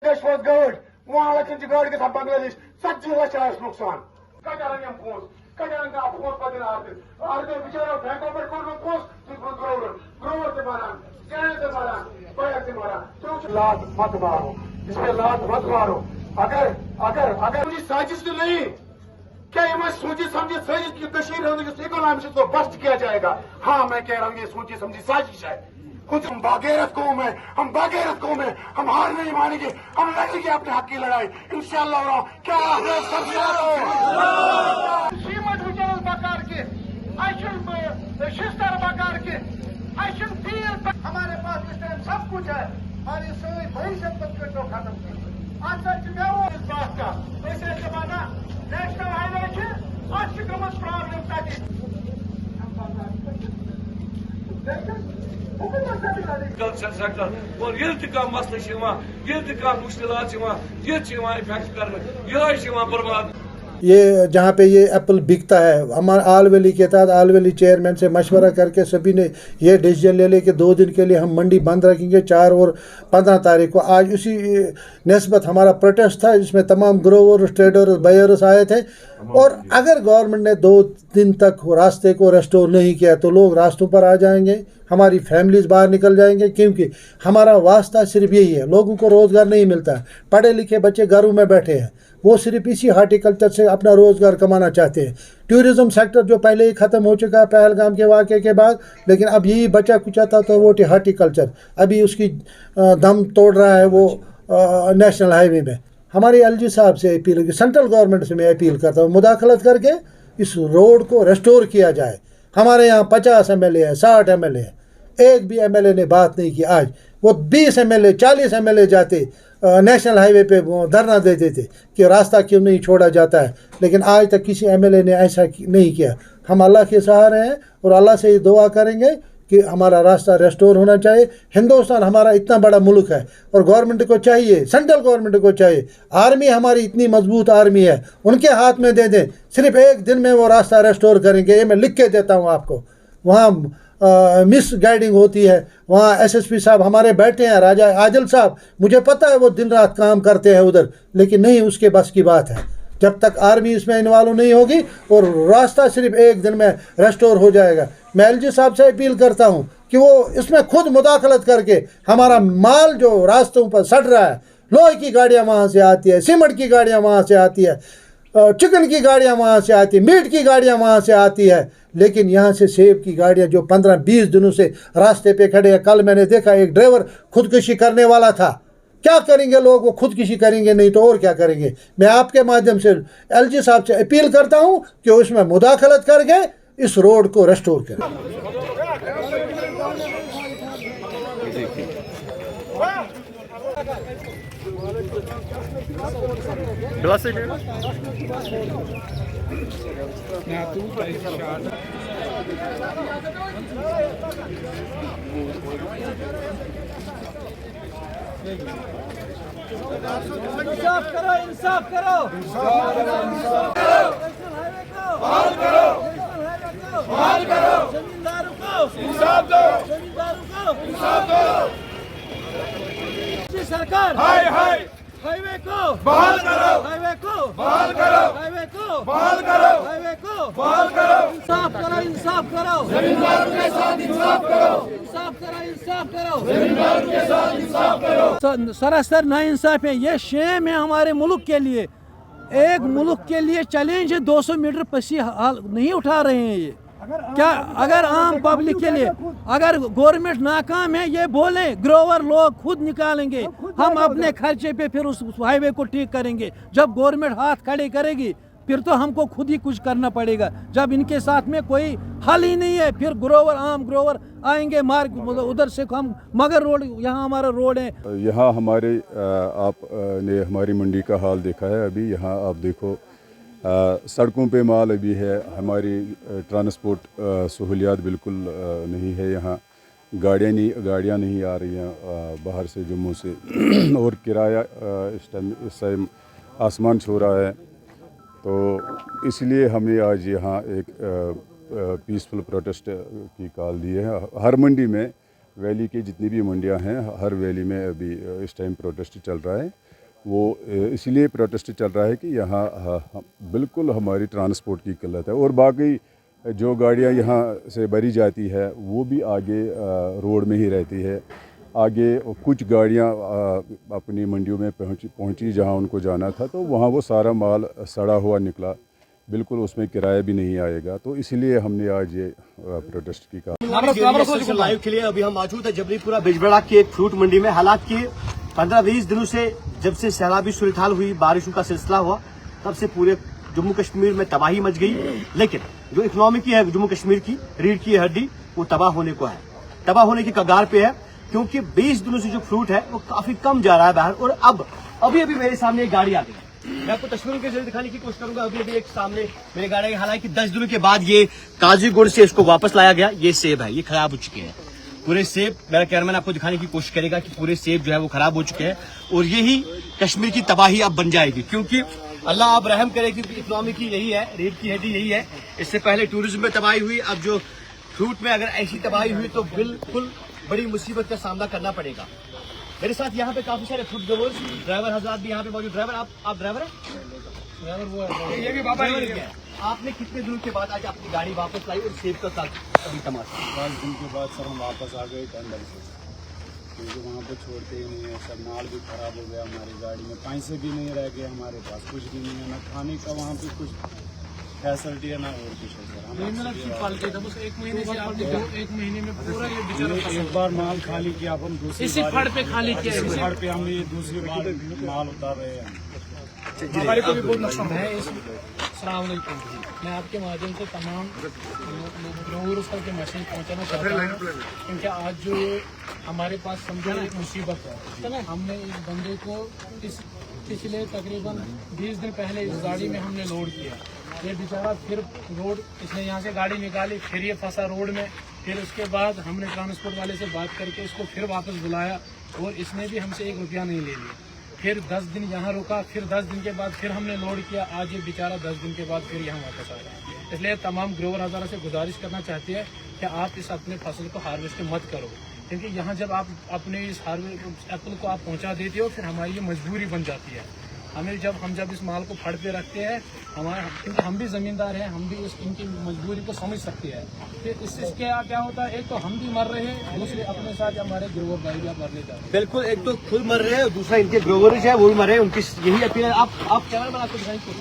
was good. One election to go to get Bangladesh. Such a less nuksan. Kajaran yam post. Kajaran ka post padin arde. Arde bichara bank of America post. Grower se mara. Channel se mara. Fire se mara. तो लात मत मारो. इस पे लात मत मारो. अगर मुझे साजिश तो नहीं. क्या ये मैं सोची समझी साजिश की तशरीह होने के इकोनॉमी को बस्ट किया जाएगा. हाँ मैं कह रहा हूँ ये सोची समझी साजिश है. खुद हम बागैरत कौम है, हम हार नहीं मानेंगे, हम लड़ेंगे अपने हक की लड़ाई इंशाअल्लाह. क्या कीमत उजल बकार के आयशुल शिस्तर बकार के आयशुल तीर हमारे पास इस टाइम सब कुछ है. हमारी सभी बड़ी संपत्ति को खत्म कर आज तक मैं वो इस बात का वैसे जमाना नेशनल हाईवे के आज की कमर प्रॉब्लम ताकि सेक्टर और ये मसला ये मुश्किलात ये इफेक्ट कर बर्बाद. ये जहाँ पे ये एप्पल बिकता है, हमारे आल वैली के तहत आल वैली चेयरमैन से मशवरा करके सभी ने ये डिसीजन ले लिया कि 2 दिन के लिए हम मंडी बंद रखेंगे 4 और 15 तारीख को. आज उसी नस्बत हमारा प्रोटेस्ट था जिसमें तमाम ग्रोवर्स, ट्रेडर्स, बायर्स आए थे. और अगर गवर्नमेंट ने 2 दिन तक रास्ते को रेस्टोर नहीं किया तो लोग रास्तों पर आ जाएंगे, हमारी फैमिलीज बाहर निकल जाएंगे. क्योंकि हमारा वास्ता सिर्फ यही है, लोगों को रोज़गार नहीं मिलता. पढ़े लिखे बच्चे घरों में बैठे हैं, वो सिर्फ इसी हार्टिकल्चर से अपना रोज़गार कमाना चाहते हैं. टूरिज़म सेक्टर जो पहले ही ख़त्म हो चुका है पहलगाम के वाक़े के बाद, लेकिन अब यही बचा कुचा था तो वो हार्टिकल्चर अभी उसकी दम तोड़ रहा है वो नेशनल हाईवे में. हमारी एलजी साहब से अपील, सेंट्रल गवर्नमेंट से मैं अपील करता हूँ मुदाखलत करके इस रोड को रेस्टोर किया जाए. हमारे यहाँ 50 MLA है, 60 MLA है, एक भी MLA ने बात नहीं की. आज वो 20 MLA 40 MLA जाते नेशनल हाईवे पे धरना देते थे कि रास्ता क्यों नहीं छोड़ा जाता है, लेकिन आज तक किसी MLA ने ऐसा नहीं किया. हम अल्लाह के सहारे हैं और अल्लाह से ये दुआ करेंगे कि हमारा रास्ता रेस्टोर होना चाहिए. हिंदुस्तान हमारा इतना बड़ा मुल्क है और गवर्नमेंट को चाहिए, सेंट्रल गवर्नमेंट को चाहिए, आर्मी हमारी इतनी मजबूत आर्मी है, उनके हाथ में दे दें. सिर्फ 1 दिन में वो रास्ता रेस्टोर करेंगे, ये मैं लिख के देता हूँ आपको. वहाँ मिस गाइडिंग होती है, वहाँ SSP साहब हमारे बैठे हैं, राजा आदिल साहब, मुझे पता है वो दिन रात काम करते हैं उधर, लेकिन नहीं उसके बस की बात है. जब तक आर्मी इसमें इन्वॉल्व नहीं होगी और रास्ता सिर्फ 1 दिन में रेस्टोर हो जाएगा. मैं LG साहब से अपील करता हूँ कि वो इसमें खुद मुदाखलत करके हमारा माल जो रास्तों पर सड़ रहा है, लोहे की गाड़ियाँ वहाँ से आती है, सीमेंट की गाड़ियाँ वहाँ से आती है, चिकन की गाड़ियाँ वहाँ से आती है, मीट की गाड़ियाँ वहाँ से आती है, लेकिन यहाँ से सेब की गाड़ियाँ जो 15-20 दिनों से रास्ते पे खड़े हैं. कल मैंने देखा एक ड्राइवर खुदकुशी करने वाला था. क्या करेंगे लोग, वो खुदकुशी करेंगे नहीं तो और क्या करेंगे. मैं आपके माध्यम से LG साहब से अपील करता हूँ कि उसमें मुदाखलत करके इस रोड को रेस्टोर करें. इंसाफ करो, इंसाफ करो, बहाल करो, बहाल करो, जमींदारों को इंसाफ दो, जमींदारों को इंसाफ दो. सरकार हाय हाय हाईवे को बहाल करो, हाईवे को बहाल करो, हाईवे को बहाल करो, हाईवे को बहाल करो. इंसाफ करो, इंसाफ करो, जमींदारों के साथ इंसाफ करो, इंसाफ करो, इंसाफ करो, जमींदारों के साथ इंसाफ करो. सरासर नाइंसाफ है, ये शेम है हमारे मुल्क के लिए. एक मुल्क के लिए चैलेंज है, 200 मीटर पसी नहीं उठा रहे हैं ये. क्या अगर आम पब्लिक के लिए अगर गवर्नमेंट नाकाम है ये बोले, ग्रोवर लोग खुद निकालेंगे, हम अपने खर्चे पे फिर उस हाईवे को ठीक करेंगे. जब गवर्नमेंट हाथ खड़े करेगी फिर तो हमको खुद ही कुछ करना पड़ेगा. जब इनके साथ में कोई हल ही नहीं है फिर ग्रोवर आम ग्रोवर आएंगे मार्ग उधर से. हम मगर रोड यहाँ हमारा रोड है. यहाँ हमारे आपने हमारी मंडी का हाल देखा है. अभी यहाँ आप देखो सड़कों पे माल अभी है, हमारी ट्रांसपोर्ट सहूलियात बिल्कुल नहीं है. यहाँ गाड़ियाँ नहीं आ रही हैं बाहर से, जम्मू से और किराया इस टाइम आसमान छू रहा है. तो इसलिए हमने आज यहाँ एक पीसफुल प्रोटेस्ट की कॉल दी है. हर मंडी में, वैली की जितनी भी मंडियाँ हैं, हर वैली में अभी इस टाइम प्रोटेस्ट चल रहा है. वो इसलिए प्रोटेस्ट चल रहा है कि यहाँ बिल्कुल हमारी ट्रांसपोर्ट की किल्लत है। और बाकी जो गाड़ियाँ यहाँ से भरी जाती है वो भी आगे रोड में ही रहती है। आगे कुछ गाड़ियाँ अपनी मंडियों में पहुँची जहाँ उनको जाना था, तो वहाँ वो सारा माल सड़ा हुआ निकला, बिल्कुल उसमें किराया भी नहीं आएगा। तो इसलिए हमने आज ये प्रोटेस्ट की कहा। लाइव के लिए अभी हम मौजूद है जबरीपुरा बिजबड़ा की एक फ्रूट मंडी में। हालांकि 15-20 दिनों से जब से सैलाबी सूरत हाल हुई, बारिशों का सिलसिला हुआ, तब से पूरे जम्मू कश्मीर में तबाही मच गई। लेकिन जो इकोनॉमी की है जम्मू कश्मीर की, रीढ़ की हड्डी, वो तबाह होने को है, तबाह होने की कगार पे है। क्योंकि 20 दिनों से जो फ्रूट है वो काफी कम जा रहा है बाहर। और अब अभी मेरे सामने एक गाड़ी आ गई, मैं आपको तस्वीरों के जरिए दिखाने की कोशिश करूंगा। अभी एक सामने मेरी गाड़ी है। हालांकि 10 दिनों के बाद ये काजीगुंड से इसको वापस लाया गया। ये सेब है, ये खराब हो चुके हैं पूरे सेब। मेरा कैमरामैन आपको दिखाने की कोशिश करेगा कि पूरे सेब जो है वो खराब हो चुके हैं। और यही कश्मीर की तबाही अब बन जाएगी, क्योंकि अल्लाह अब रहम करे, क्योंकि इकोनॉमी की यही है, रीढ़ की हड्डी यही है। इससे पहले टूरिज्म में तबाही हुई, अब जो फ्रूट में अगर ऐसी तबाही हुई तो बिल्कुल बड़ी मुसीबत का सामना करना पड़ेगा। मेरे साथ यहाँ पे काफी सारे फूड ग्रोवर्स, ड्राइवर हजरात भी यहाँ पे मौजूद। ड्राइवर आप ड्राइवर हैं? ड्राइवर वो है, ये भी बाबा है। आपने कितने दिनों के बाद आज अपनी गाड़ी वापस लाई और सेब का अभी टमाटर? 5 दिन के बाद सर हम वापस आ गए टंडल से, क्योंकि वहाँ पे छोड़ते ही नहीं है सर। माल भी खराब हो गया, हमारी गाड़ी में पैसे भी नहीं रह गए, हमारे पास कुछ भी नहीं है, ना खाने का वहाँ पे कुछ फैसिलिटी है ना और कुछ है सर। हम एक महीने में पूरा ये बेचारा एक बार माल खाली किया, अब हम दूसरी इसी फड़ पे खाली किया, इसी फड़ पे हम ये दूसरी बार माल उतार रहे हैं। हमारे को भी बहुत नुकसान है। अस्सलाम वालेकुम, मैं आपके माध्यम से तमाम लोगों के मैसेज पहुंचाना चाहता हूँ, क्योंकि आज जो हमारे पास समझो एक मुसीबत है। हमने इस बंदे को पिछले तकरीबन 20 दिन पहले इस गाड़ी में हमने लोड किया। ये बेचारा फिर रोड, इसने यहाँ से गाड़ी निकाली, फिर ये फंसा रोड में। फिर उसके बाद हमने ट्रांसपोर्ट वाले से बात करके इसको फिर वापस बुलाया, और इसने भी हमसे 1 रुपया नहीं ले लिया। फिर 10 दिन यहाँ रुका, फिर 10 दिन के बाद फिर हमने लोड किया। आज ये बेचारा 10 दिन के बाद फिर यहाँ वापस आ गया। इसलिए तमाम ग्रोवर हज़ारा से गुजारिश करना चाहती है कि आप इस अपने फसल को हार्वेस्ट मत करो, क्योंकि यहाँ जब आप अपने इस एप्पल को आप पहुँचा देते हो, फिर हमारी ये मजबूरी बन जाती है। हमें जब इस माल को फड़ पे रखते हैं, क्योंकि हम भी ज़मींदार हैं, हम भी इनकी मजबूरी को समझ सकते हैं। फिर इससे क्या होता है, एक तो हम भी मर रहे हैं, दूसरे अपने साथ हमारे ग्रोवर भाई भी मरने जा रहे हैं। बिल्कुल, एक तो खुद मर रहे हैं, दूसरा इनके ग्रोवर्स है वो भी मर रहे हैं। उनकी यही अपील है। आप कैमरामैन आपको दिखाएंगे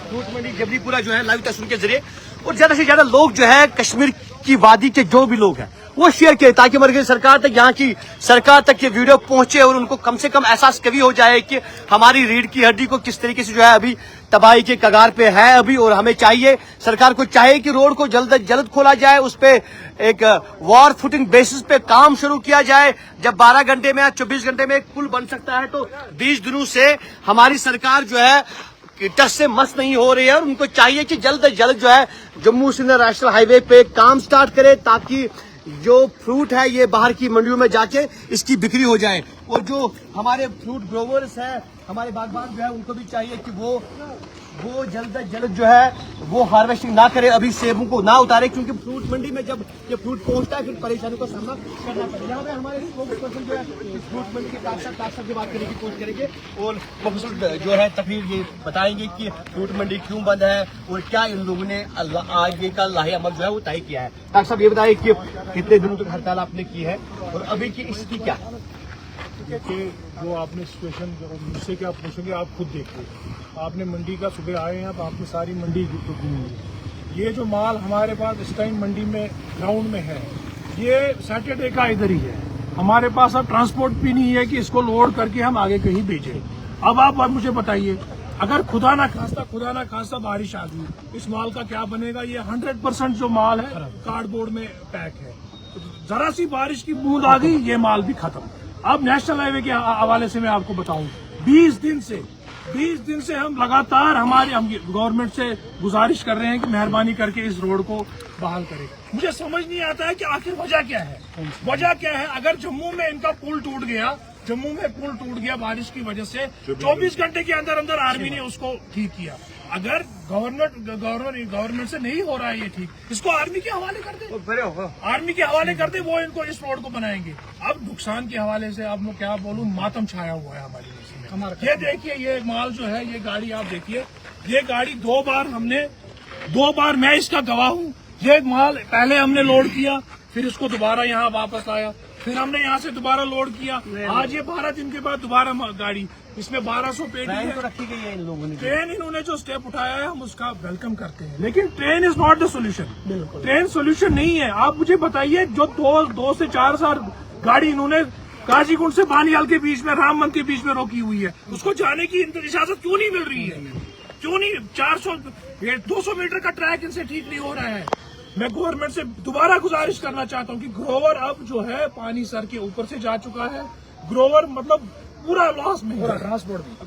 फ्रूट मंडी जबरीपुरा जो है लाइव तस्वीर के जरिए। और ज्यादा से ज्यादा लोग जो है कश्मीर की वादी के जो भी लोग हैं वो शेयर किए, ताकि मर्कज़ी सरकार तक, यहाँ की सरकार तक ये वीडियो पहुंचे और उनको कम से कम एहसास कभी हो जाए कि हमारी रीढ़ की हड्डी को किस तरीके से जो है अभी तबाही के कगार पे है अभी। और हमें चाहिए, सरकार को चाहिए कि रोड को जल्द खोला जाए, उस पे एक वॉर फुटिंग बेसिस पे काम शुरू किया जाए। जब 12 घंटे में या 24 घंटे में एक पुल बन सकता है, तो 20 दिनों से हमारी सरकार जो है टस से मस नहीं हो रही है। और उनको चाहिए कि जल्द से जल्द जो है जम्मू श्रीनगर नेशनल हाईवे पे काम स्टार्ट करे, ताकि जो फ्रूट है ये बाहर की मंडियों में जाके इसकी बिक्री हो जाए। और जो हमारे फ्रूट ग्रोवर्स हैं, हमारे बागबान जो है, उनको भी चाहिए कि वो जल्द से जल्द जो है वो हार्वेस्टिंग ना करे, अभी सेबों को ना उतारे, क्योंकि फ्रूट मंडी में जब ये फ्रूट पहुंचता है फिर परेशानियों का सामना करना पड़ेगा। यहाँ पे हमारे स्पोक्सपर्सन जो है इस फ्रूट मंडी के कागजात की बात करने की कोशिश करेंगे, और मुफस्सल जो है तकरीर ये बताएंगे कि फ्रूट मंडी क्यों बंद है और क्या इन लोगों ने आगे का लाहे अमल जो है वो तय किया है। डॉक्टर साहब ये बताइए कि कितने दिनों तक हड़ताल आपने की है और अभी की स्थिति क्या है? देखिए, जो आपने सिचुएशन मुझसे क्या पूछोगे, आप खुद देखिए। आपने मंडी का सुबह आए हैं तो आपने सारी मंडी घूमी। ये जो माल हमारे पास इस टाइम मंडी में ग्राउंड में है, ये सैटरडे का इधर ही है। हमारे पास अब ट्रांसपोर्ट भी नहीं है कि इसको लोड करके हम आगे कहीं भेजें। अब आप मुझे बताइए, अगर खुदा ना खास्ता बारिश आ गई, इस माल का क्या बनेगा? ये 100% जो माल है कार्डबोर्ड में पैक है। जरा सी बारिश की बूंद आ गई, ये माल भी खत्म। अब नेशनल हाईवे के हवाले से मैं आपको बताऊं, 20 दिन से हम लगातार हम गवर्नमेंट से गुजारिश कर रहे हैं कि मेहरबानी करके इस रोड को बहाल करें। मुझे समझ नहीं आता है कि आखिर वजह क्या है। अगर जम्मू में इनका पुल टूट गया बारिश की वजह से, 24 घंटे के अंदर आर्मी ने उसको ठीक किया। अगर गवर्नमेंट से नहीं हो रहा है ये ठीक, इसको आर्मी के हवाले कर दे, वो इनको इस रोड को बनाएंगे। अब नुकसान के हवाले से अब मैं क्या बोलूं, मातम छाया हुआ है हमारी नस्ल में। ये देखिए, ये माल जो है, ये गाड़ी आप देखिए, ये गाड़ी दो बार मैं इसका गवाह हूँ। ये माल पहले हमने लोड किया, फिर इसको दोबारा यहाँ वापस लाया, फिर हमने यहाँ से दोबारा लोड किया। आज ये 12 दिन के बाद दोबारा गाड़ी, इसमें 1200 पेटी है। तो रखी गई है इन लोगों ने। ट्रेन इन्होंने जो स्टेप उठाया है, हम उसका वेलकम करते हैं, लेकिन train is not the solution. Train solution नहीं है। आप मुझे बताइए, जो 2 से 4 साल गाड़ी इन्होंने काजीगुंड से बानियाल के बीच में, राम मंदिर के बीच में रोकी हुई है, उसको जाने की इजाजत क्यों नहीं मिल रही है? क्यों नहीं? 200 मीटर का ट्रैक इनसे ठीक नहीं हो रहा है। मैं गवर्नमेंट से दोबारा गुजारिश करना चाहता हूँ कि ग्रोवर अब जो है पानी सर के ऊपर से जा चुका है। ग्रोवर मतलब पूरा लॉस में है,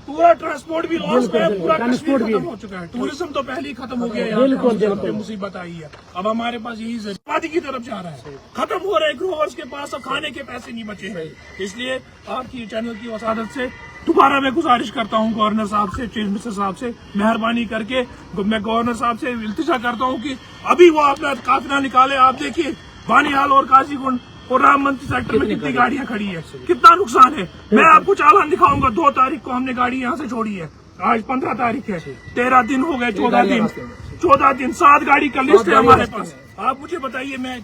पूरा ट्रांसपोर्ट भी लॉस में है, पूरा कश्मीर खत्म हो चुका है। टूरिज्म तो पहले ही खत्म हो गया है, यहाँ पे मुसीबत आई है। अब हमारे पास यही आबादी की तरफ जा रहा है, खत्म हो रहे ग्रोवर्स के पास अब खाने के पैसे नहीं बचे हैं। इसलिए आपकी चैनल की वसादत से दोबारा मैं गुजारिश करता हूँ गवर्नर साहब से, चीफ मिनिस्टर साहब से, मेहरबानी करके मैं गवर्नर साहब से इल्तिजा करता हूँ कि अभी वो अपना काफिला निकाले। आप देखिए, बानिहाल और काजीगुंड और राम मंदिर सेक्टर में कितनी गाड़ियां खड़ी है, कितना नुकसान है। मैं आपको चालान दिखाऊंगा। 2 तारीख को हमने गाड़ी यहाँ से छोड़ी है, आज 15 तारीख है, 13 दिन हो गए, 14 दिन 7 गाड़ी का लिस्ट है हमारे पास। आप मुझे बताइए, मैं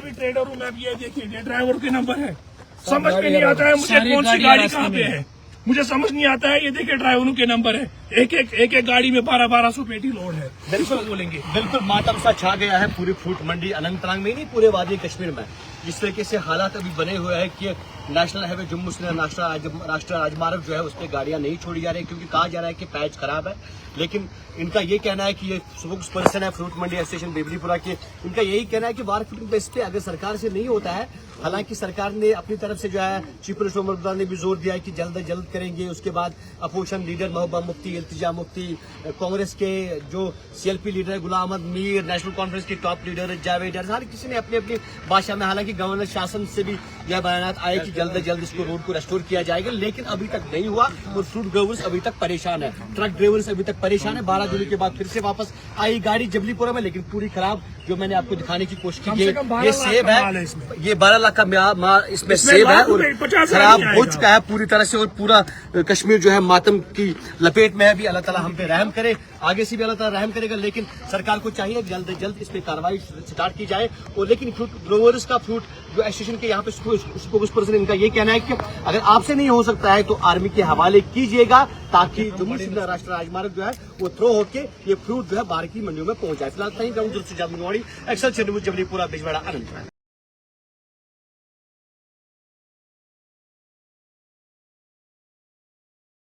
भी ट्रेडर हूँ, मैं भी ये देखिए, ये ड्राइवर के नंबर है, समझ में नहीं आता है मुझे कौन सी गाड़ी कहाँ पे है, मुझे समझ नहीं आता है। ये देखिए ड्राइवरों के नंबर है, एक गाड़ी में 1200 पेटी लोड है। बिल्कुल बोलेंगे, बिल्कुल मातम सा छा गया है पूरी फ्रूट मंडी अनंतनाग में, नहीं पूरे वादी कश्मीर में। जिस तरीके से हालात अभी बने हुए हैं कि नेशनल हाईवे जम्मू से राष्ट्रीय राजमार्ग जो है उस पर गाड़ियां नहीं छोड़ी जा रही, क्योंकि कहा जा रहा है कि पैच खराब है। लेकिन इनका ये कहना है कि ये स्पोक्स पर्सन है फ्रूट मंडी एसोसिएशन बेबलीपुरा के, इनका यही कहना है कि मार्केटिंग बेस पे अगर सरकार से नहीं होता है, हालांकि सरकार ने अपनी तरफ से जो है चीफ मिनिस्टर उमर ने भी जोर दिया है कि जल्द से जल्द करेंगे। उसके बाद अपोजिशन लीडर महबूबा मुफ्ती, इल्तिजा मुफ्ती, कांग्रेस के जो सीएलपी लीडर है गुलाम अहमद मीर, नेशनल कॉन्फ्रेंस के टॉप लीडर जावेद, हर किसी ने अपनी अपनी भाषा में, हालांकि गवर्नर शासन से भी यह बयान आए कि जल्द से जल्द इसको रोड को रेस्टोर किया जाएगा, लेकिन अभी तक नहीं हुआ। और फ्रूट ड्राइवर्स अभी तक परेशान है, ट्रक ड्राइवर्स अभी तक परेशान है। 12 दिनों के बाद फिर से वापस आई गाड़ी जबलीपुरा में, लेकिन पूरी खराब। जो मैंने आपको दिखाने की कोशिश की, ये सेब है, ये 12 लाख का इसमें सेब है और खराब हो चुका है पूरी तरह से, और पूरा कश्मीर जो है मातम की लपेट में है। भी अल्लाह ताला हम पे रहम करे, आगे से भी अल्लाह ताला रहम करेगा, लेकिन सरकार को चाहिए जल्द से जल्द इस पे कार्रवाई स्टार्ट की जाए। और लेकिन फ्रूट ग्रोवर्स का, फ्रूट जो एसोसिएशन के यहाँ पे स्पोक्स पर्सन, इनका ये कहना है कि अगर आपसे नहीं हो सकता है तो आर्मी के हवाले कीजिएगा, ताकि जम्मू से राष्ट्रीय राजमार्ग जो है वो थ्रो होके ये फ्रूट जो है बाहर की मंडियों में पहुंच जाए। फिलहाल ग्राउंड से जबलीपुरा, बिजवाड़ा, अनंतनाग।